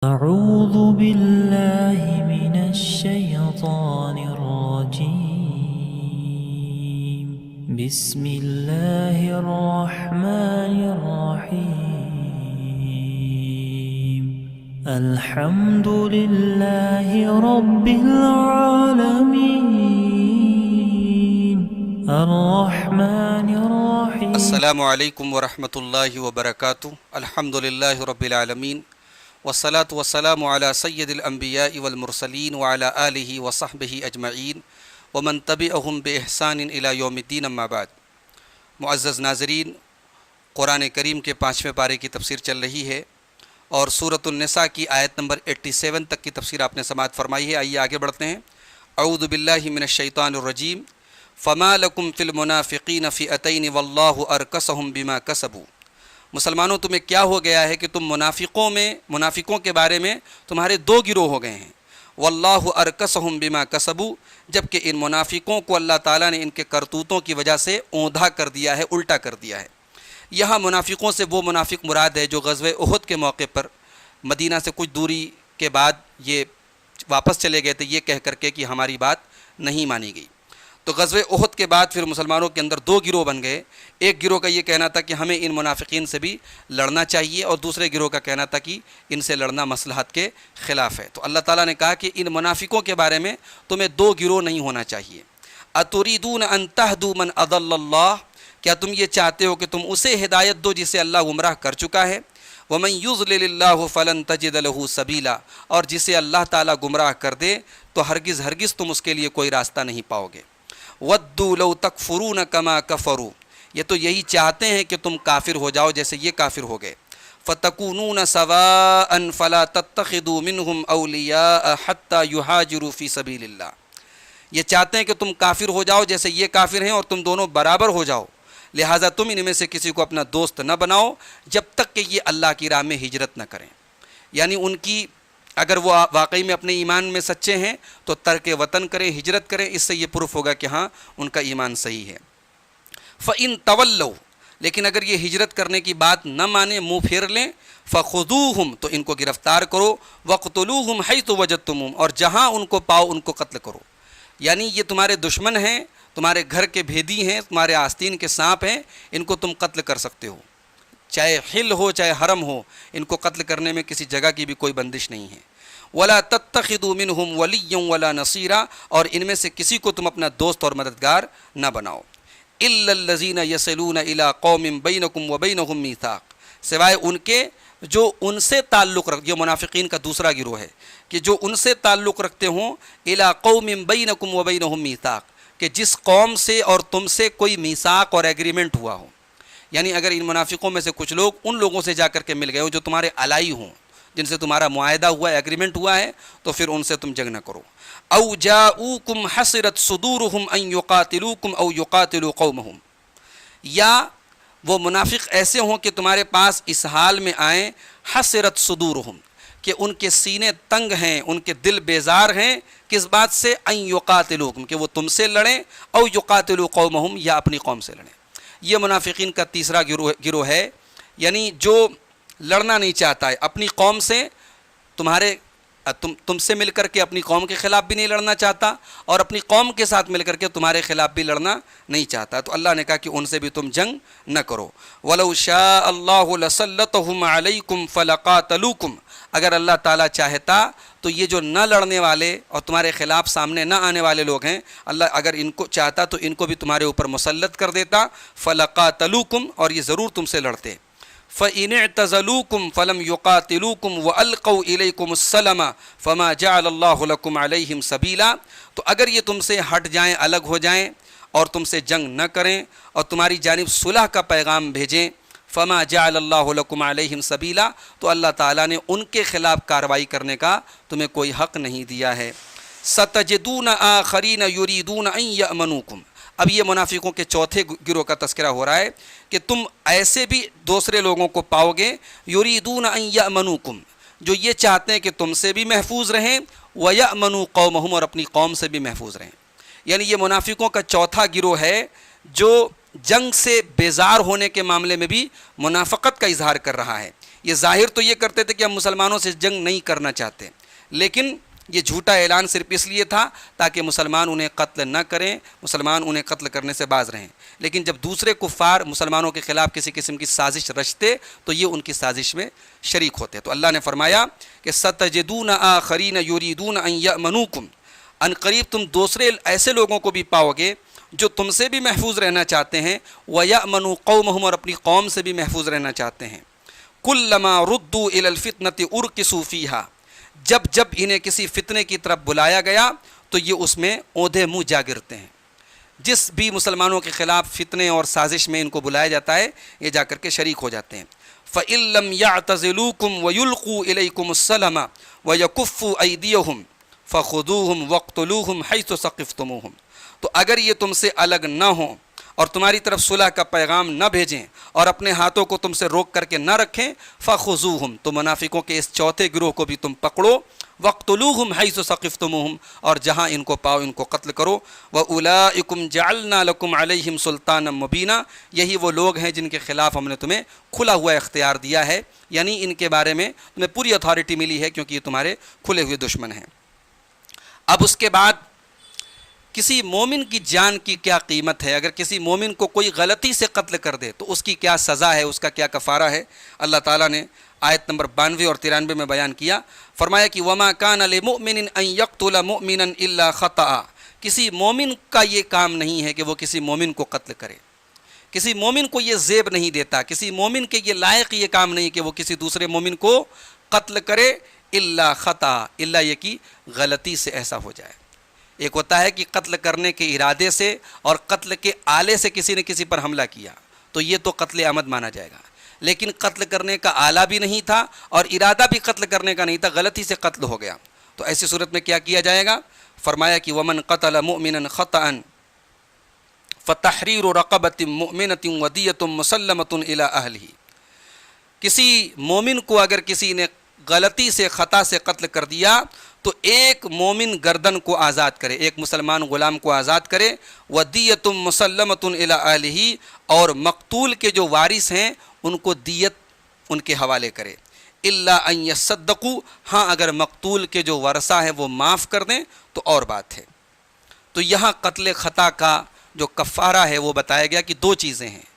أعوذ بالله من الشيطان الرجيم بسم الله الرحمن الرحيم الحمد لله رب العالمين الرحمن الرحيم السلام علیکم ورحمۃ اللہ وبرکاتہ۔ الحمد للہ رب العالمین والصلاة والسلام علی سید الانبیاء والمرسلین وعلی آلہ وصحبہ اجمعین ومن تبعہم بإحسان الی یوم الدین، اما بعد۔ معزز ناظرین، قرآن کریم کے 5ویں پارے کی تفسیر چل رہی ہے اور سورۃ النساء کی آیت نمبر 87 تک کی تفسیر آپ نے سماعت فرمائی ہے۔ آئیے آگے بڑھتے ہیں۔ اعوذ باللہ من الشیطان الرجیم فما لکم فی المنافقین فئتین واللہ ارکسہم بما کسبوا۔ مسلمانوں، تمہیں کیا ہو گیا ہے کہ تم منافقوں کے بارے میں تمہارے دو گروہ ہو گئے ہیں۔ واللہ ارکسہم بما کسبوا، جبکہ ان منافقوں کو اللہ تعالیٰ نے ان کے کرتوتوں کی وجہ سے اوندھا کر دیا ہے، الٹا کر دیا ہے۔ یہاں منافقوں سے وہ منافق مراد ہے جو غزوہ احد کے موقع پر مدینہ سے کچھ دوری کے بعد یہ واپس چلے گئے تھے، یہ کہہ کر کے کہ ہماری بات نہیں مانی گئی۔ تو غزوہ احد کے بعد پھر مسلمانوں کے اندر دو گروہ بن گئے۔ ایک گروہ کا یہ کہنا تھا کہ ہمیں ان منافقین سے بھی لڑنا چاہیے، اور دوسرے گروہ کا کہنا تھا کہ ان سے لڑنا مصلحت کے خلاف ہے۔ تو اللہ تعالیٰ نے کہا کہ ان منافقوں کے بارے میں تمہیں دو گروہ نہیں ہونا چاہیے۔ اتریدون ان تہدوا من اضل اللہ، کیا تم یہ چاہتے ہو کہ تم اسے ہدایت دو جسے اللہ گمراہ کر چکا ہے؟ ومن یضلل اللہ فلن تجد له سبیلا، اور جسے اللہ تعالیٰ گمراہ کر دے تو ہرگز تم اس کے لیے کوئی راستہ نہیں پاؤ گے۔ وَدُّوا لَوْ تَكْفُرُونَ كَمَا كَفَرُوا، یہ تو یہی چاہتے ہیں کہ تم کافر ہو جاؤ جیسے یہ کافر ہو گئے۔ فَتَكُونُونَ سَوَاءً فَلَا تَتَّخِذُوا مِنْهُمْ أَوْلِيَاءَ حَتَّى يُهَاجِرُوا فِي سَبِيلِ اللَّهِ، یہ چاہتے ہیں کہ تم کافر ہو جاؤ جیسے یہ کافر ہیں اور تم دونوں برابر ہو جاؤ، لہٰذا تم ان میں سے کسی کو اپنا دوست نہ بناؤ جب تک کہ یہ اللہ کی راہ میں ہجرت نہ کریں۔ یعنی ان کی اگر وہ واقعی میں اپنے ایمان میں سچے ہیں تو ترک وطن کریں، ہجرت کریں، اس سے یہ پروف ہوگا کہ ہاں ان کا ایمان صحیح ہے۔ فَإِن تَوَلَّوْا، لیکن اگر یہ ہجرت کرنے کی بات نہ مانیں، منہ پھیر لیں، فَخُذُوهُمْ، تو ان کو گرفتار کرو، وَاقْتُلُوهُمْ حَيْثُ وَجَدتُّمُوهُمْ، اور جہاں ان کو پاؤ ان کو قتل کرو۔ یعنی یہ تمہارے دشمن ہیں، تمہارے گھر کے بھیدی ہیں، تمہارے آستین کے سانپ ہیں، ان کو تم قتل کر سکتے ہو، چاہے حل ہو چاہے حرم ہو، ان کو قتل کرنے میں کسی جگہ کی بھی کوئی بندش نہیں ہے۔ وَلَا تَتَّخِذُوا مِنْهُمْ وَلِيًّا وَلَا نَصِيرًا، اور ان میں سے کسی کو تم اپنا دوست اور مددگار نہ بناؤ۔ إِلَّا الَّذِينَ يَصِلُونَ إِلَىٰ قَوْمٍ بَيْنَكُمْ وَبَيْنَهُمْ مِيثَاقٌ، سوائے ان کے جو ان سے تعلق رکھ، یہ منافقین کا دوسرا گروہ ہے کہ جو ان سے تعلق رکھتے ہوں، إِلَىٰ قَوْمٍ بَيْنَكُمْ وَبَيْنَهُمْ مِيثَاقٌ، کہ جس قوم سے اور تم سے کوئی میثاق اور ایگریمنٹ ہوا ہو۔ یعنی اگر ان منافقوں میں سے کچھ لوگ ان لوگوں سے جا کر کے مل گئے ہو جو تمہارے الائی ہوں، جن سے تمہارا معاہدہ ہوا ہے، ایگریمنٹ ہوا ہے، تو پھر ان سے تم جنگ نہ کرو۔ او جاؤکم حسرت صدورہم ان یقاتلوکم او یقاتلوا قومہم، یا وہ منافق ایسے ہوں کہ تمہارے پاس اس حال میں آئیں، حسرت صدورہم، کہ ان کے سینے تنگ ہیں، ان کے دل بیزار ہیں، کس بات سے؟ ان یقاتلوکم، کہ وہ تم سے لڑیں، او یقاتلوا قومہم، یا اپنی قوم سے لڑیں۔ یہ منافقین کا تیسرا گروہ ہے، یعنی جو لڑنا نہیں چاہتا ہے اپنی قوم سے، تم سے مل کر کے اپنی قوم کے خلاف بھی نہیں لڑنا چاہتا، اور اپنی قوم کے ساتھ مل کر کے تمہارے خلاف بھی لڑنا نہیں چاہتا۔ تو اللہ نے کہا کہ ان سے بھی تم جنگ نہ کرو۔ وَلَوْ شَاءَ اللَّهُ لَسَلَّطَهُمْ عَلَيْكُمْ فَلَقَاتَلُوكُمْ، اگر اللہ تعالیٰ چاہتا تو یہ جو نہ لڑنے والے اور تمہارے خلاف سامنے نہ آنے والے لوگ ہیں، اللہ اگر ان کو چاہتا تو ان کو بھی تمہارے اوپر مسلط کر دیتا، فَلَقَاتَلُوكُمْ، اور یہ ضرور تم سے لڑتے۔ فَإِنِ اعْتَزَلُوكُمْ فَلَمْ يُقَاتِلُوكُمْ وَأَلْقَوْا إِلَيْكُمُ السَّلَمَ فَمَا جَعَلَ اللَّهُ لَكُمْ عَلَيْهِمْ سَبِيلًا، تو اگر یہ تم سے ہٹ جائیں، الگ ہو جائیں اور تم سے جنگ نہ کریں اور تمہاری جانب صلح کا پیغام بھیجیں، فَمَا جَعَلَ اللَّهُ لَكُمْ عَلَيْهِمْ سَبِيلًا، تو اللہ تعالیٰ نے ان کے خلاف کارروائی کرنے کا تمہیں کوئی حق نہیں دیا ہے۔ سَتَجِدُونَ آخَرِينَ يُرِيدُونَ أَن يَأْمَنُوكُمْ، اب یہ منافقوں کے چوتھے گروہ کا تذکرہ ہو رہا ہے کہ تم ایسے بھی دوسرے لوگوں کو پاؤ گے، یریدون ان یأمنوکم، جو یہ چاہتے ہیں کہ تم سے بھی محفوظ رہیں، ویأمنوا قومہم، اور اپنی قوم سے بھی محفوظ رہیں۔ یعنی یہ منافقوں کا چوتھا گروہ ہے جو جنگ سے بیزار ہونے کے معاملے میں بھی منافقت کا اظہار کر رہا ہے۔ یہ ظاہر تو یہ کرتے تھے کہ ہم مسلمانوں سے جنگ نہیں کرنا چاہتے، لیکن یہ جھوٹا اعلان صرف اس لیے تھا تاکہ مسلمان انہیں قتل نہ کریں، مسلمان انہیں قتل کرنے سے باز رہیں۔ لیکن جب دوسرے کفار مسلمانوں کے خلاف کسی قسم کی سازش رچتے تو یہ ان کی سازش میں شریک ہوتے۔ تو اللہ نے فرمایا کہ سَتَجِدُونَ آخَرِينَ يُرِيدُونَ أَن يَأْمَنُوكُمْ، ان قریب تم دوسرے ایسے لوگوں کو بھی پاؤ گے جو تم سے بھی محفوظ رہنا چاہتے ہیں، وَيَأْمَنُوا قَوْمَهُمْ، اور اپنی قوم سے بھی محفوظ رہنا چاہتے ہیں۔ كُلَّمَا رُدُّوا إِلَى الْفِتْنَةِ أُرْكِسُوا فِيهَا، جب انہیں کسی فتنے کی طرف بلایا گیا تو یہ اس میں اونھے منہ جا گرتے ہیں۔ جس بھی مسلمانوں کے خلاف فتنے اور سازش میں ان کو بلایا جاتا ہے یہ جا کر کے شریک ہو جاتے ہیں۔ فَإِن لَّمْ يَعْتَزِلُوكُمْ وَيُلْقُوا إِلَيْكُمُ السَّلَمَ وَيَكُفُّوا أَيْدِيَهُمْ فَخُذُوهُمْ وَاقْتُلُوهُمْ حَيْثُ ثَقِفْتُمُوهُمْ، تو اگر یہ تم سے الگ نہ ہوں اور تمہاری طرف صلح کا پیغام نہ بھیجیں اور اپنے ہاتھوں کو تم سے روک کر کے نہ رکھیں، فَخُذُوهُمْ، تو منافقوں کے اس چوتھے گروہ کو بھی تم پکڑو، وَاقْتُلُوهُمْ حَيْثُ ثَقِفْتُمُوهُمْ، اور جہاں ان کو پاؤ ان کو قتل کرو، وَأُولَٰئِكُمْ جَعَلْنَا لَكُمْ عَلَيْهِمْ سُلْطَانًا مُبِينًا، یہی وہ لوگ ہیں جن کے خلاف ہم نے تمہیں کھلا ہوا اختیار دیا ہے، یعنی ان کے بارے میں تمہیں پوری اتھارٹی ملی ہے کیونکہ یہ تمہارے کھلے ہوئے دشمن ہیں۔ اب اس کے بعد کسی مومن کی جان کی کیا قیمت ہے، اگر کسی مومن کو کوئی غلطی سے قتل کر دے تو اس کی کیا سزا ہے، اس کا کیا کفارہ ہے، اللہ تعالیٰ نے آیت نمبر 92 اور 93 میں بیان کیا۔ فرمایا کہ وَمَا كَانَ لِمُؤْمِنٍ أَن يَقْتُلَ مُؤْمِنًا إِلَّا خَطَأً، کسی مومن کا یہ کام نہیں ہے کہ وہ کسی مومن کو قتل کرے، کسی مومن کو یہ زیب نہیں دیتا، کسی مومن کے یہ لائق یہ کام نہیں کہ وہ کسی دوسرے مومن کو قتل کرے، الا خطا، الا یہ کہ غلطی سے ایسا ہو جائے۔ ایک ہوتا ہے کہ قتل کرنے کے ارادے سے اور قتل کے آلے سے کسی نے کسی پر حملہ کیا تو یہ تو قتل عمد مانا جائے گا، لیکن قتل کرنے کا آلہ بھی نہیں تھا اور ارادہ بھی قتل کرنے کا نہیں تھا، غلطی سے قتل ہو گیا، تو ایسی صورت میں کیا کیا جائے گا؟ فرمایا کہ ومن قتل مؤمنا خطأ فتحریر رقبۃ مؤمنۃ ودیۃ مسلمۃ الی اہلہ، کسی مومن کو اگر کسی نے غلطی سے خطا سے قتل کر دیا تو ایک مومن گردن کو آزاد کرے، ایک مسلمان غلام کو آزاد کرے، ودیۃ مسلمۃ الی اہلہ، اور مقتول کے جو وارث ہیں ان کو دیت ان کے حوالے کرے، الا ان یصدقوا، ہاں اگر مقتول کے جو ورثہ ہیں وہ معاف کر دیں تو اور بات ہے۔ تو یہاں قتل خطا کا جو کفارہ ہے وہ بتایا گیا کہ دو چیزیں ہیں،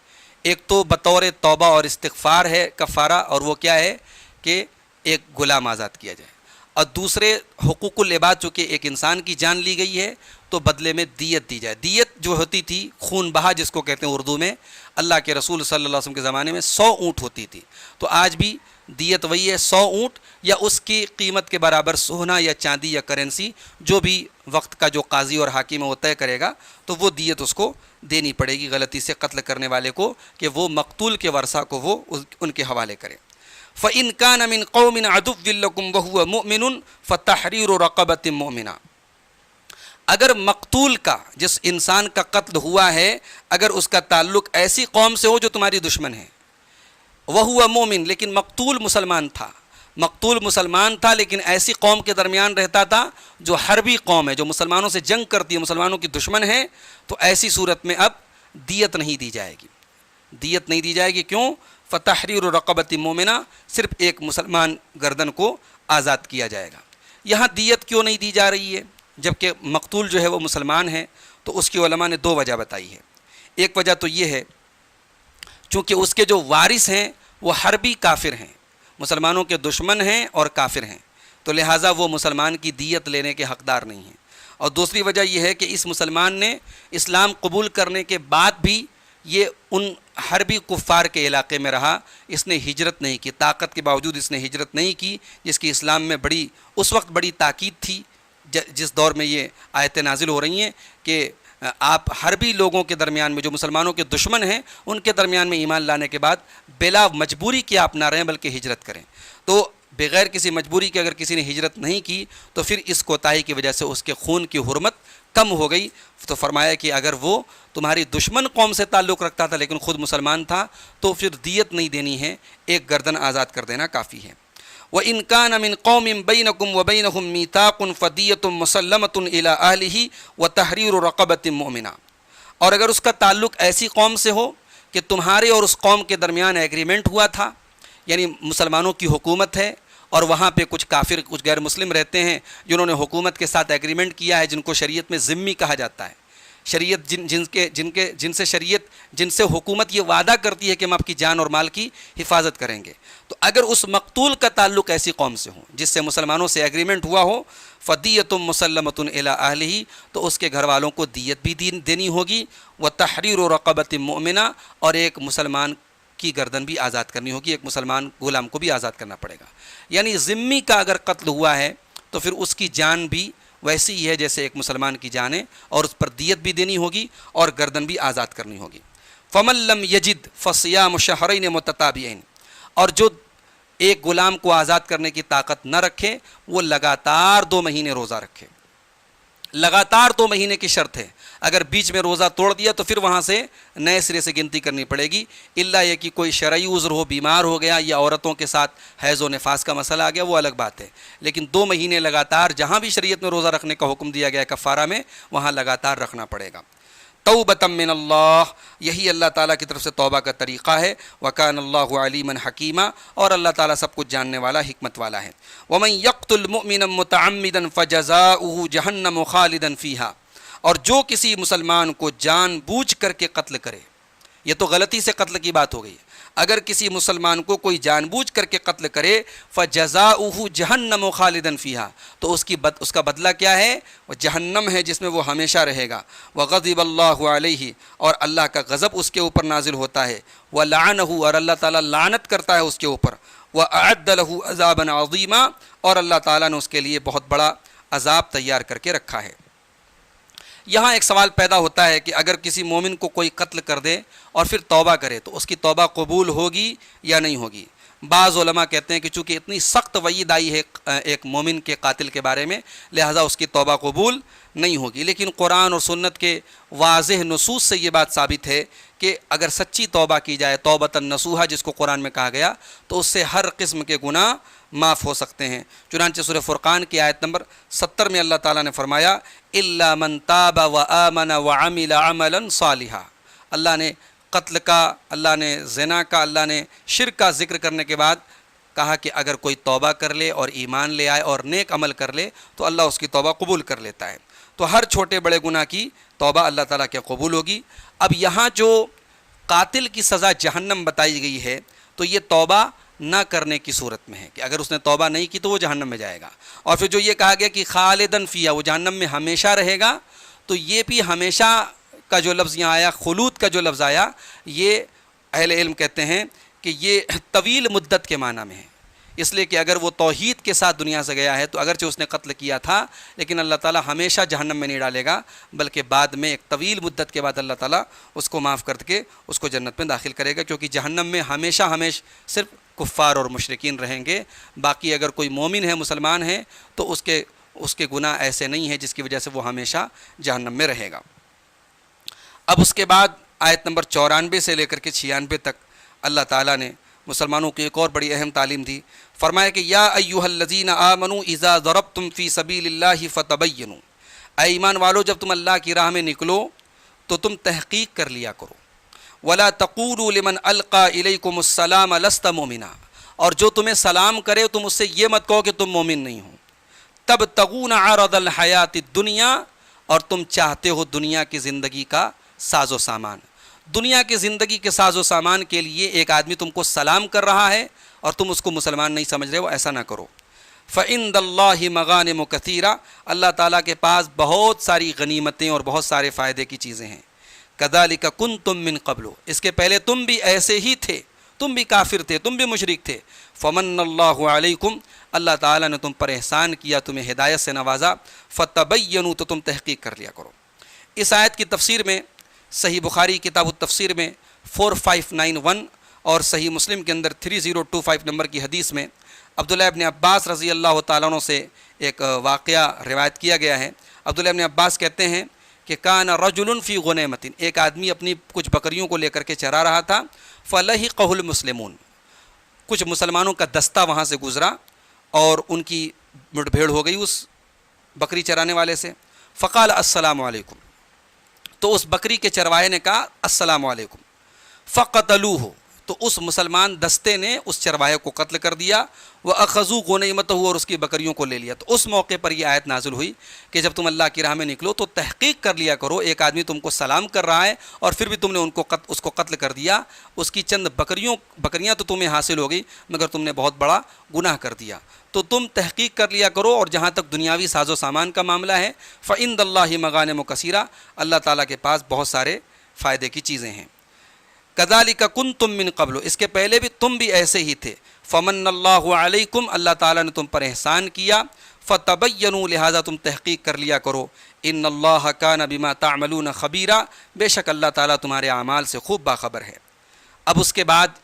ایک تو بطور توبہ اور استغفار ہے کفارہ، اور وہ کیا ہے کہ ایک غلام آزاد کیا جائے، اور دوسرے حقوق العباد، چونکہ ایک انسان کی جان لی گئی ہے تو بدلے میں دیت دی جائے۔ دیت جو ہوتی تھی خون بہا جس کو کہتے ہیں اردو میں، اللہ کے رسول صلی اللہ علیہ وسلم کے زمانے میں 100 اونٹ ہوتی تھی، تو آج بھی دیت وہی ہے، 100 اونٹ یا اس کی قیمت کے برابر سونا یا چاندی یا کرنسی، جو بھی وقت کا جو قاضی اور حاکم ہے وہ طے کرے گا، تو وہ دیت اس کو دینی پڑے گی غلطی سے قتل کرنے والے کو، کہ وہ مقتول کے ورثہ کو وہ ان کے حوالے کرے۔ فَإِن كَانَ مِن قَوْمٍ عَدُوٍّ لَكُمْ وَهُوَ مُؤْمِنٌ فَتَحْرِيرُ رَقَبَةٍ مُؤْمِنَةٍ، اگر مقتول کا، جس انسان کا قتل ہوا ہے، اگر اس کا تعلق ایسی قوم سے ہو جو تمہاری دشمن ہے، وَهُوَ مُؤْمِن، لیکن مقتول مسلمان تھا لیکن ایسی قوم کے درمیان رہتا تھا جو حربی قوم ہے، جو مسلمانوں سے جنگ کرتی ہے، مسلمانوں کی دشمن ہے، تو ایسی صورت میں اب دیت نہیں دی جائے گی، دیت نہیں دی جائے گی۔ کیوں؟ فتحریر رقبۃ مومنہ، صرف ایک مسلمان گردن کو آزاد کیا جائے گا۔ یہاں دیت کیوں نہیں دی جا رہی ہے جبکہ مقتول جو ہے وہ مسلمان ہے؟ تو اس کی علماء نے دو وجہ بتائی ہے۔ ایک وجہ تو یہ ہے چونکہ اس کے جو وارث ہیں وہ حربی کافر ہیں، مسلمانوں کے دشمن ہیں اور کافر ہیں، تو لہٰذا وہ مسلمان کی دیت لینے کے حقدار نہیں ہیں۔ اور دوسری وجہ یہ ہے کہ اس مسلمان نے اسلام قبول کرنے کے بعد بھی یہ ان حربی کفار کے علاقے میں رہا، اس نے ہجرت نہیں کی، طاقت کے باوجود اس نے ہجرت نہیں کی، جس کی اسلام میں اس وقت بڑی تاکید تھی جس دور میں یہ آیتیں نازل ہو رہی ہیں کہ آپ حربی لوگوں کے درمیان میں جو مسلمانوں کے دشمن ہیں ان کے درمیان میں ایمان لانے کے بعد بلا مجبوری کے آپ نہ رہیں بلکہ ہجرت کریں، تو بغیر کسی مجبوری کے اگر کسی نے ہجرت نہیں کی تو پھر اس کوتاہی کی وجہ سے اس کے خون کی حرمت کم ہو گئی۔ تو فرمایا کہ اگر وہ تمہاری دشمن قوم سے تعلق رکھتا تھا لیکن خود مسلمان تھا تو پھر دیت نہیں دینی ہے، ایک گردن آزاد کر دینا کافی ہے۔ وَإِن كَانَ مِن قَوْمٍ بَيْنَكُمْ وَبَيْنَهُم مِّيثَاقٌ فَدِيَّةٌ مُّسَلَّمَةٌ إِلَىٰ أَهْلِهِ وَتَحْرِيرُ رَقَبَةٍ مُّؤْمِنَةٍ، اور اگر اس کا تعلق ایسی قوم سے ہو کہ تمہارے اور اس قوم کے درمیان ایگریمنٹ ہوا تھا یعنی مسلمانوں کی حکومت ہے اور وہاں پہ کچھ کافر کچھ غیر مسلم رہتے ہیں جنہوں نے حکومت کے ساتھ ایگریمنٹ کیا ہے، جن کو شریعت میں ذمی کہا جاتا ہے. شریعت جن سے حکومت یہ وعدہ کرتی ہے کہ ہم آپ کی جان اور مال کی حفاظت کریں گے. تو اگر اس مقتول کا تعلق ایسی قوم سے ہو جس سے مسلمانوں سے ایگریمنٹ ہوا ہو، فدیۃ مسلمۃ الی اہلہ، تو اس کے گھر والوں کو دیت بھی دینی ہوگی، وتحریر رقبۃ مؤمنہ، اور ایک مسلمان کی گردن بھی آزاد کرنی ہوگی، ایک مسلمان غلام کو بھی آزاد کرنا پڑے گا. یعنی ذمی کا اگر قتل ہوا ہے تو پھر اس کی جان بھی ویسی ہی ہے جیسے ایک مسلمان کی جان ہے، اور اس پر دیت بھی دینی ہوگی اور گردن بھی آزاد کرنی ہوگی. فمن لم یجد فصیام شہرین متتابعین، اور جو ایک غلام کو آزاد کرنے کی طاقت نہ رکھے وہ لگاتار 2 مہینے روزہ رکھے. لگاتار 2 مہینے کی شرط ہے، اگر بیچ میں روزہ توڑ دیا تو پھر وہاں سے نئے سرے سے گنتی کرنی پڑے گی، الا یہ کہ کوئی شرعی عذر ہو، بیمار ہو گیا، یا عورتوں کے ساتھ حیض و نفاس کا مسئلہ آ گیا، وہ الگ بات ہے. لیکن 2 مہینے لگاتار جہاں بھی شریعت میں روزہ رکھنے کا حکم دیا گیا کفارہ میں، وہاں لگاتار رکھنا پڑے گا. توبۃ من اللہ، یہی اللہ تعالیٰ کی طرف سے توبہ کا طریقہ ہے. وکان اللہ علیما حکیما، اور اللہ تعالیٰ سب کچھ جاننے والا، حکمت والا ہے. ومن یقتل مؤمنا متعمدا فجزاؤہ جہنم خالدا فیہا، اور جو کسی مسلمان کو جان بوجھ کر کے قتل کرے، یہ تو غلطی سے قتل کی بات ہو گئی ہے، اگر کسی مسلمان کو کوئی جان بوجھ کر کے قتل کرے، فجزاؤہ جہنم خالدا فیہا، تو اس کا بدلہ کیا ہے؟ وہ جہنم ہے جس میں وہ ہمیشہ رہے گا. وغضب اللہ علیہ، اور اللہ کا غضب اس کے اوپر نازل ہوتا ہے. ولعنہ، اور اللہ تعالیٰ لعنت کرتا ہے اس کے اوپر. واعد لہ عذابا عظیما، اور اللہ تعالیٰ نے اس کے لیے بہت بڑا عذاب تیار کر کے رکھا ہے. یہاں ایک سوال پیدا ہوتا ہے کہ اگر کسی مومن کو کوئی قتل کر دے اور پھر توبہ کرے تو اس کی توبہ قبول ہوگی یا نہیں ہوگی؟ بعض علماء کہتے ہیں کہ چونکہ اتنی سخت وعید آئی ہے ایک مومن کے قاتل کے بارے میں، لہذا اس کی توبہ قبول نہیں ہوگی. لیکن قرآن اور سنت کے واضح نصوص سے یہ بات ثابت ہے کہ اگر سچی توبہ کی جائے، توبۃ نصوحہ جس کو قرآن میں کہا گیا، تو اس سے ہر قسم کے گناہ معاف ہو سکتے ہیں. چنانچہ سورہ فرقان کی آیت نمبر 70 میں اللہ تعالیٰ نے فرمایا الا من تاب وآمن وعمل عملا صالحا. اللہ نے قتل کا، اللہ نے زنا کا، اللہ نے شرک کا ذکر کرنے کے بعد کہا کہ اگر کوئی توبہ کر لے اور ایمان لے آئے اور نیک عمل کر لے تو اللہ اس کی توبہ قبول کر لیتا ہے. تو ہر چھوٹے بڑے گناہ کی توبہ اللہ تعالیٰ کے قبول ہوگی. اب یہاں جو قاتل کی سزا جہنم بتائی گئی ہے تو یہ توبہ نہ کرنے کی صورت میں ہے کہ اگر اس نے توبہ نہیں کی تو وہ جہنم میں جائے گا. اور پھر جو یہ کہا گیا کہ خالدن فیہا، وہ جہنم میں ہمیشہ رہے گا، تو یہ بھی ہمیشہ کا جو لفظ یہاں آیا، خلود کا جو لفظ آیا، یہ اہل علم کہتے ہیں کہ یہ طویل مدت کے معنی میں ہے. اس لیے کہ اگر وہ توحید کے ساتھ دنیا سے گیا ہے تو اگرچہ اس نے قتل کیا تھا لیکن اللہ تعالیٰ ہمیشہ جہنم میں نہیں ڈالے گا، بلکہ بعد میں ایک طویل مدت کے بعد اللہ تعالیٰ اس کو معاف کر کے اس کو جنت میں داخل کرے گا، کیونکہ جہنم میں ہمیشہ صرف کفار اور مشرکین رہیں گے. باقی اگر کوئی مومن ہے، مسلمان ہے، تو اس کے گناہ ایسے نہیں ہیں جس کی وجہ سے وہ ہمیشہ جہنم میں رہے گا. اب اس کے بعد آیت نمبر 94 سے لے کر کے 96 تک اللہ تعالیٰ نے مسلمانوں کی ایک اور بڑی اہم تعلیم دی. فرمایا کہ یا ایھا الذین آمنوا اذا ضربتم فی سبیل اللہ فتبینوا، اے ایمان والو جب تم اللہ کی راہ میں نکلو تو تم تحقیق کر لیا کرو. ولا تقولوا لمن القى الیکم السلام لست مؤمنا، اور جو تمہیں سلام کرے تم اس سے یہ مت کہو کہ تم مومن نہیں ہو. تبتغون عرض الحیات الدنیا، اور تم چاہتے ہو دنیا کی زندگی کا ساز و سامان. دنیا کی زندگی کے ساز و سامان کے لیے ایک آدمی تم کو سلام کر رہا ہے اور تم اس کو مسلمان نہیں سمجھ رہے ہو، ایسا نہ کرو. فَعِندَ اللَّهِ مَغَانِمُ كَثِيرًا، اللہ تعالیٰ کے پاس بہت ساری غنیمتیں اور بہت سارے فائدے کی چیزیں ہیں. كَذَلِكَ كُنْتُم مِّن قَبْلُ، اس کے پہلے تم بھی ایسے ہی تھے، تم بھی کافر تھے، تم بھی مشرک تھے. فَمَنَّ اللَّهُ عَلَيْكُمْ، اللہ تعالیٰ نے تم پر احسان کیا، تمہیں ہدایت سے نوازا. فَتَبَيَّنُوا، تو تم تحقیق کر لیا کرو. اس آیت کی تفسیر میں صحیح بخاری کتاب التفسیر میں 4591 اور صحیح مسلم کے اندر 3025 نمبر کی حدیث میں عبداللہ ابن عباس رضی اللہ تعالیٰ عنہ سے ایک واقعہ روایت کیا گیا ہے. عبداللہ ابن عباس کہتے ہیں کہ کان رجل فی غنیمۃ، ایک آدمی اپنی کچھ بکریوں کو لے کر کے چرا رہا تھا. فلحقہ المسلمون، کچھ مسلمانوں کا دستہ وہاں سے گزرا اور ان کی مٹ بھیڑ ہو گئی اس بکری چرانے والے سے. فقال السلام علیکم، تو اس بکری کے چروائے نے کہا السلام علیکم. فقتلوہ، تو اس مسلمان دستے نے اس چرواہے کو قتل کر دیا، وَأَخَذُوا غَنِیمَتَهُ، اور اس کی بکریوں کو لے لیا۔ تو اس موقع پر یہ آیت نازل ہوئی کہ جب تم اللہ کی راہ میں نکلو تو تحقیق کر لیا کرو، ایک آدمی تم کو سلام کر رہا ہے اور پھر بھی تم نے اس کو قتل کر دیا، اس کی چند بکریاں تو تمہیں حاصل ہو گئی مگر تم نے بہت بڑا گناہ کر دیا۔ تو تم تحقیق کر لیا کرو، اور جہاں تک دنیاوی ساز و سامان کا معاملہ ہے فَإِنَّ اللَّهِ مَغَانِمُ كَثِيرَةٌ، اللہ تعالیٰ کے پاس بہت سارے فائدے کی چیزیں ہیں۔ کذالک کنتم من قبل، اس کے پہلے بھی تم بھی ایسے ہی تھے۔ فمن اللہ علیکم، اللہ تعالیٰ نے تم پر احسان کیا۔ فتبینوا، لہذا تم تحقیق کر لیا کرو۔ ان اللہ کان بما تعملون خبیرا، بے شک اللہ تعالیٰ تمہارے اعمال سے خوب باخبر ہے۔ اب اس کے بعد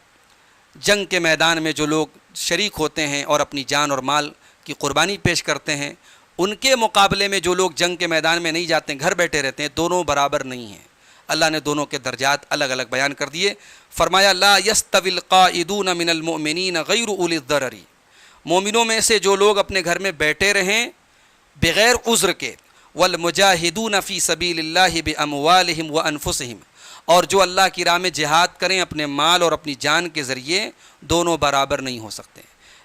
جنگ کے میدان میں جو لوگ شریک ہوتے ہیں اور اپنی جان اور مال کی قربانی پیش کرتے ہیں، ان کے مقابلے میں جو لوگ جنگ کے میدان میں نہیں جاتے ہیں، گھر بیٹھے رہتے ہیں، دونوں برابر نہیں ہیں۔ اللہ نے دونوں کے درجات الگ الگ بیان کر دیے۔ فرمایا لا یستوی القاعدون من المؤمنین غیر اولی الضرر، مومنوں میں سے جو لوگ اپنے گھر میں بیٹھے رہیں بغیر عذر کے، والمجاہدون فی سبیل اللہ باموالہم وانفسہم، اور جو اللہ کی راہ میں جہاد کریں اپنے مال اور اپنی جان کے ذریعے، دونوں برابر نہیں ہو سکتے۔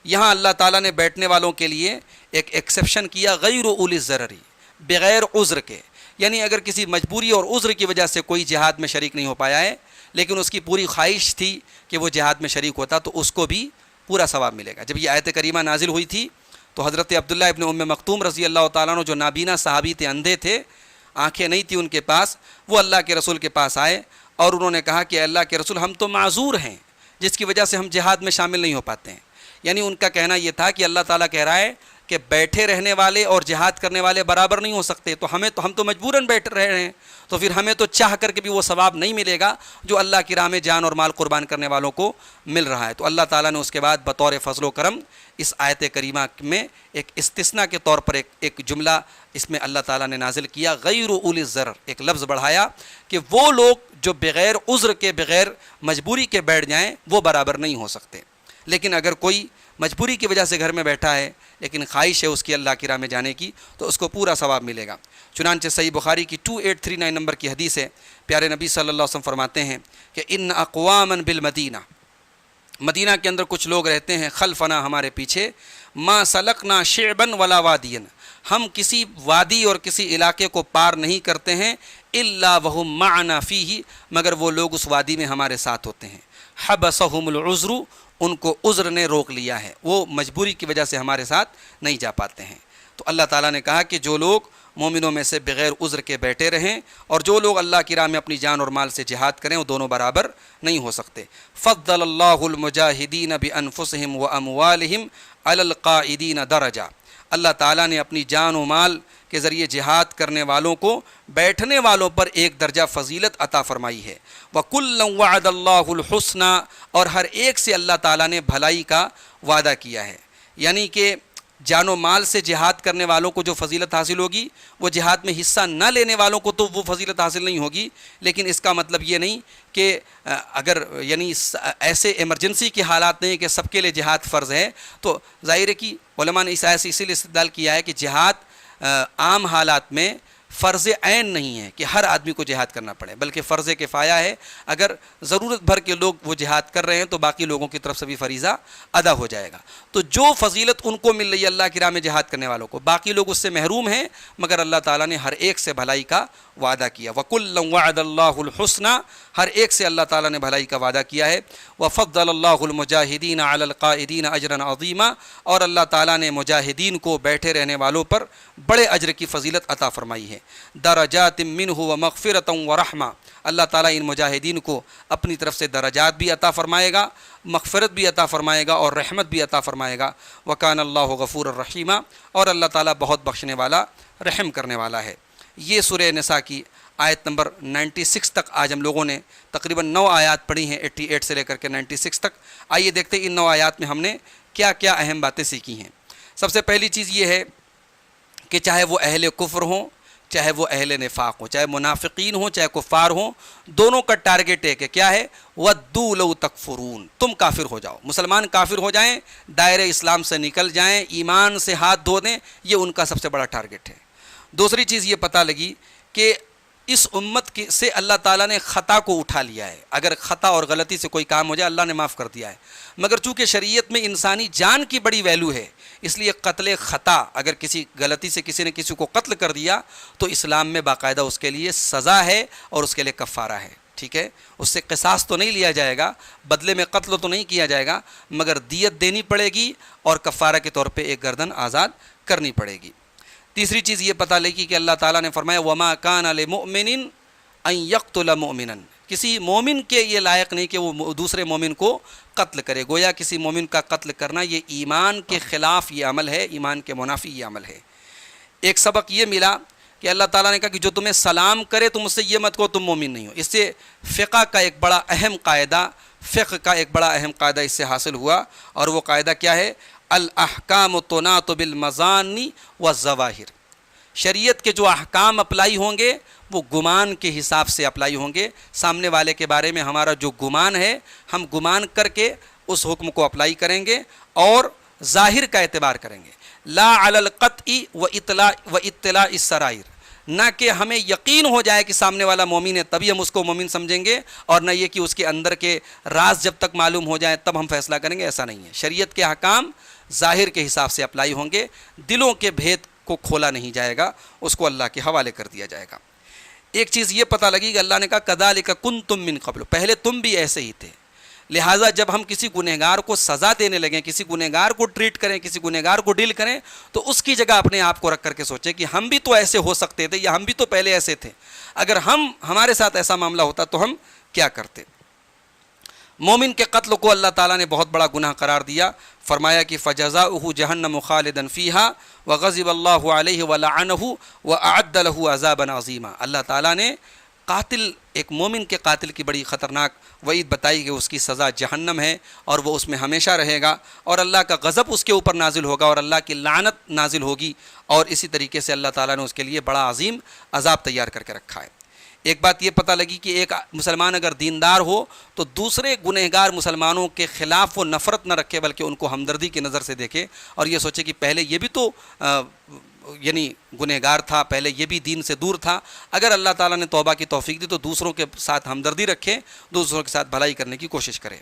یہاں اللہ تعالیٰ نے بیٹھنے والوں کے لیے ایک ایکسیپشن کیا، غیر اولی الضرر، بغیر عذر کے، یعنی اگر کسی مجبوری اور عذر کی وجہ سے کوئی جہاد میں شریک نہیں ہو پایا ہے لیکن اس کی پوری خواہش تھی کہ وہ جہاد میں شریک ہوتا تو اس کو بھی پورا ثواب ملے گا۔ جب یہ آیت کریمہ نازل ہوئی تھی تو حضرت عبداللہ ابن ام مکتوم رضی اللہ تعالیٰ عنہ، جو نابینا صحابی تھے، اندھے تھے، آنکھیں نہیں تھی ان کے پاس، وہ اللہ کے رسول کے پاس آئے اور انہوں نے کہا کہ اللہ کے رسول، ہم تو معذور ہیں جس کی وجہ سے ہم جہاد میں شامل نہیں ہو پاتے ہیں۔ یعنی ان کا کہنا یہ تھا کہ اللہ تعالیٰ کہہ رہا ہے کہ بیٹھے رہنے والے اور جہاد کرنے والے برابر نہیں ہو سکتے، تو ہم تو مجبوراً بیٹھ رہے ہیں، تو پھر ہمیں تو چاہ کر کے بھی وہ ثواب نہیں ملے گا جو اللہ کی راہ میں جان اور مال قربان کرنے والوں کو مل رہا ہے۔ تو اللہ تعالیٰ نے اس کے بعد بطور فضل و کرم اس آیت کریمہ میں ایک استثناء کے طور پر ایک جملہ اس میں اللہ تعالیٰ نے نازل کیا، غیر اولی الضرر، ایک لفظ بڑھایا کہ وہ لوگ جو بغیر عذر کے، بغیر مجبوری کے بیٹھ جائیں وہ برابر نہیں ہو سکتے۔ لیکن اگر کوئی مجبوری کی وجہ سے گھر میں بیٹھا ہے لیکن خواہش ہے اس کی اللہ کی راہ میں جانے کی، تو اس کو پورا ثواب ملے گا۔ چنانچہ صحیح بخاری کی 2839 نمبر کی حدیث ہے، پیارے نبی صلی اللہ علیہ وسلم فرماتے ہیں کہ ان اقواما بالمدینہ، مدینہ کے اندر کچھ لوگ رہتے ہیں، خلفنا، ہمارے پیچھے، ما سلکنا شعبا ولا وادیا، ہم کسی وادی اور کسی علاقے کو پار نہیں کرتے ہیں، الا وہم معنا فیہ، مگر وہ لوگ اس وادی میں ہمارے ساتھ ہوتے ہیں، حبسہم العذر، ان کو عذر نے روک لیا ہے، وہ مجبوری کی وجہ سے ہمارے ساتھ نہیں جا پاتے ہیں۔ تو اللہ تعالیٰ نے کہا کہ جو لوگ مومنوں میں سے بغیر عذر کے بیٹھے رہیں اور جو لوگ اللہ کی راہ میں اپنی جان اور مال سے جہاد کریں، وہ دونوں برابر نہیں ہو سکتے۔ فضل اللہ المجاہدین بانفسہم واموالہم علی القاعدین درجہ، اللہ تعالیٰ نے اپنی جان و مال کے ذریعے جہاد کرنے والوں کو بیٹھنے والوں پر ایک درجہ فضیلت عطا فرمائی ہے۔ وَكُلًّا وَعَدَ اللَّهُ الْحُسْنَى، اور ہر ایک سے اللہ تعالیٰ نے بھلائی کا وعدہ کیا ہے۔ یعنی کہ جان و مال سے جہاد کرنے والوں کو جو فضیلت حاصل ہوگی وہ جہاد میں حصہ نہ لینے والوں کو تو وہ فضیلت حاصل نہیں ہوگی، لیکن اس کا مطلب یہ نہیں کہ اگر یعنی ایسے ایمرجنسی کے حالات نہیں کہ سب کے لیے جہاد فرض ہے، تو ظاہر ہے کہ علماء نے اس آیت سے اسی لیے استدلال کیا ہے کہ جہاد عام حالات میں فرض عین نہیں ہے کہ ہر آدمی کو جہاد کرنا پڑے، بلکہ فرض کفایہ ہے۔ اگر ضرورت بھر کے لوگ وہ جہاد کر رہے ہیں تو باقی لوگوں کی طرف سے بھی فریضہ ادا ہو جائے گا۔ تو جو فضیلت ان کو مل رہی ہے اللہ کی راہ میں جہاد کرنے والوں کو، باقی لوگ اس سے محروم ہیں، مگر اللہ تعالیٰ نے ہر ایک سے بھلائی کا وعدہ کیا۔ وَكُلًّا وَعَدَ اللَّهُ الْحُسْنَى، ہر ایک سے اللہ تعالیٰ نے بھلائی کا وعدہ کیا ہے۔ وَفَضَّلَ اللَّهُ الْمُجَاهِدِينَ عَلَى الْقَائِدِينَ أَجْرًا عَظِيمًا، اور اللہ تعالیٰ نے مجاہدین کو، بیٹھے رہنے والوں پر بڑے اجر کی فضیلت عطا فرمائی ہے۔ درجات منہ ومغفرۃ ورحمہ، اللہ تعالیٰ ان مجاہدین کو اپنی طرف سے درجات بھی عطا فرمائے گا، مغفرت بھی عطا فرمائے گا اور رحمت بھی عطا فرمائے گا۔ وکان اللہ غفور الرحیم، اور اللہ تعالیٰ بہت بخشنے والا، رحم کرنے والا ہے۔ یہ سورہ نساء کی آیت نمبر 96 تک آج ہم لوگوں نے تقریباً 9 آیات پڑھی ہیں، 88 سے لے کر کے 96 تک۔ آئیے دیکھتے ہیں ان 9 آیات میں ہم نے کیا کیا اہم باتیں سیکھی ہیں۔ سب سے پہلی چیز یہ ہے کہ چاہے وہ اہل کفر ہوں، چاہے وہ اہل نفاق ہوں، چاہے منافقین ہوں، چاہے کفار ہوں، دونوں کا ٹارگٹ ایک ہے، کیا ہے؟ وَدُّوا لَوْ تَكْفُرُونَ، تم کافر ہو جاؤ، مسلمان کافر ہو جائیں، دائرہ اسلام سے نکل جائیں، ایمان سے ہاتھ دھو دیں، یہ ان کا سب سے بڑا ٹارگٹ ہے۔ دوسری چیز یہ پتہ لگی کہ اس امت کی سے اللہ تعالیٰ نے خطا کو اٹھا لیا ہے. اگر خطا اور غلطی سے کوئی کام ہو جائے اللہ نے معاف کر دیا ہے، مگر چونکہ شریعت میں انسانی جان کی بڑی ویلیو ہے اس لیے قتل خطا، اگر کسی غلطی سے کسی نے کسی کو قتل کر دیا تو اسلام میں باقاعدہ اس کے لیے سزا ہے اور اس کے لیے کفارہ ہے. ٹھیک ہے، اس سے قصاص تو نہیں لیا جائے گا، بدلے میں قتل تو نہیں کیا جائے گا، مگر دیت دینی پڑے گی اور کفارہ کے طور پہ ایک گردن آزاد کرنی پڑے گی. تیسری چیز یہ پتہ لگی کہ اللہ تعالیٰ نے فرمایا وما کان لمؤمن ان یقتل مؤمنا، کسی مومن کے یہ لائق نہیں کہ وہ دوسرے مومن کو قتل کرے. گویا کسی مومن کا قتل کرنا یہ ایمان کے خلاف یہ عمل ہے، ایمان کے منافی یہ عمل ہے. ایک سبق یہ ملا کہ اللہ تعالیٰ نے کہا کہ جو تمہیں سلام کرے تم اس سے یہ مت کہو تم مومن نہیں ہو. اس سے فقہ کا ایک بڑا اہم قاعدہ اس سے حاصل ہوا، اور وہ قاعدہ کیا ہے؟ الاحکام تناط بالمظان والظواہر. شریعت کے جو احکام اپلائی ہوں گے وہ گمان کے حساب سے اپلائی ہوں گے. سامنے والے کے بارے میں ہمارا جو گمان ہے ہم گمان کر کے اس حکم کو اپلائی کریں گے اور ظاہر کا اعتبار کریں گے. لا علی القطع و اطلاع السرائر، نہ کہ ہمیں یقین ہو جائے کہ سامنے والا مومن ہے تبھی ہم اس کو مومن سمجھیں گے، اور نہ یہ کہ اس کے اندر کے راز جب تک معلوم ہو جائیں تب ہم فیصلہ کریں گے. ایسا نہیں ہے. شریعت کے احکام ظاہر کے حساب سے اپلائی ہوں گے، دلوں کے بھید کو کھولا نہیں جائے گا، اس کو اللہ کے حوالے کر دیا جائے گا. ایک چیز یہ پتہ لگی کہ اللہ نے کہا کذالک کنتم من قبل، پہلے تم بھی ایسے ہی تھے. لہٰذا جب ہم کسی گنہگار کو سزا دینے لگیں، کسی گنہگار کو ٹریٹ کریں، کسی گنہگار کو ڈیل کریں، تو اس کی جگہ اپنے آپ کو رکھ کر کے سوچیں کہ ہم بھی تو ایسے ہو سکتے تھے، یا ہم بھی تو پہلے ایسے تھے. اگر ہمارے ساتھ ایسا معاملہ ہوتا تو ہم کیا کرتے. مومن کے قتل کو اللہ تعالیٰ نے بہت بڑا گناہ قرار دیا. فرمایا کہ فجزاؤہ جہنم خالدا فیہا وغضب اللہ علیہ ولعنہ واعد لہ عذابا عظیما. اللہ تعالیٰ نے قاتل، ایک مومن کے قاتل کی بڑی خطرناک وعید بتائی کہ اس کی سزا جہنم ہے اور وہ اس میں ہمیشہ رہے گا، اور اللہ کا غضب اس کے اوپر نازل ہوگا اور اللہ کی لعنت نازل ہوگی، اور اسی طریقے سے اللہ تعالیٰ نے اس کے لیے بڑا عظیم عذاب تیار کر کے رکھا ہے. ایک بات یہ پتہ لگی کہ ایک مسلمان اگر دیندار ہو تو دوسرے گنہگار مسلمانوں کے خلاف وہ نفرت نہ رکھے، بلکہ ان کو ہمدردی کی نظر سے دیکھے اور یہ سوچے کہ پہلے یہ بھی تو یعنی گنہگار تھا، پہلے یہ بھی دین سے دور تھا. اگر اللہ تعالیٰ نے توبہ کی توفیق دی تو دوسروں کے ساتھ ہمدردی رکھے، دوسروں کے ساتھ بھلائی کرنے کی کوشش کرے.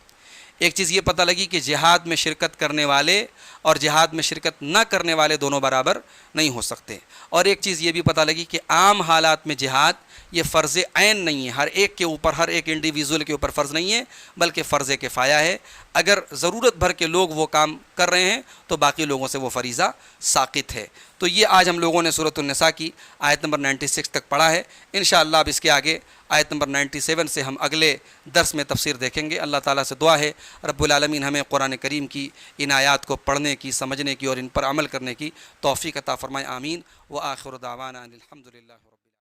ایک چیز یہ پتہ لگی کہ جہاد میں شرکت کرنے والے اور جہاد میں شرکت نہ کرنے والے دونوں برابر نہیں ہو سکتے. اور ایک چیز یہ بھی پتہ لگی کہ عام حالات میں جہاد یہ فرض عین نہیں ہے، ہر ایک کے اوپر، ہر ایک انڈیویزول کے اوپر فرض نہیں ہے، بلکہ فرض کفایہ ہے. اگر ضرورت بھر کے لوگ وہ کام کر رہے ہیں تو باقی لوگوں سے وہ فریضہ ساقط ہے. تو یہ آج ہم لوگوں نے سورۃ النساء کی آیت نمبر 96 تک پڑھا ہے. انشاءاللہ اب اس کے آگے آیت نمبر 97 سے ہم اگلے درس میں تفسیر دیکھیں گے. اللہ تعالیٰ سے دعا ہے رب العالمین ہمیں قرآن کریم کی ان آیات کو پڑھنے کی، سمجھنے کی اور ان پر عمل کرنے کی توفیق عطا فرمائے. آمین. وآخر دعوانا ان الحمد للہ.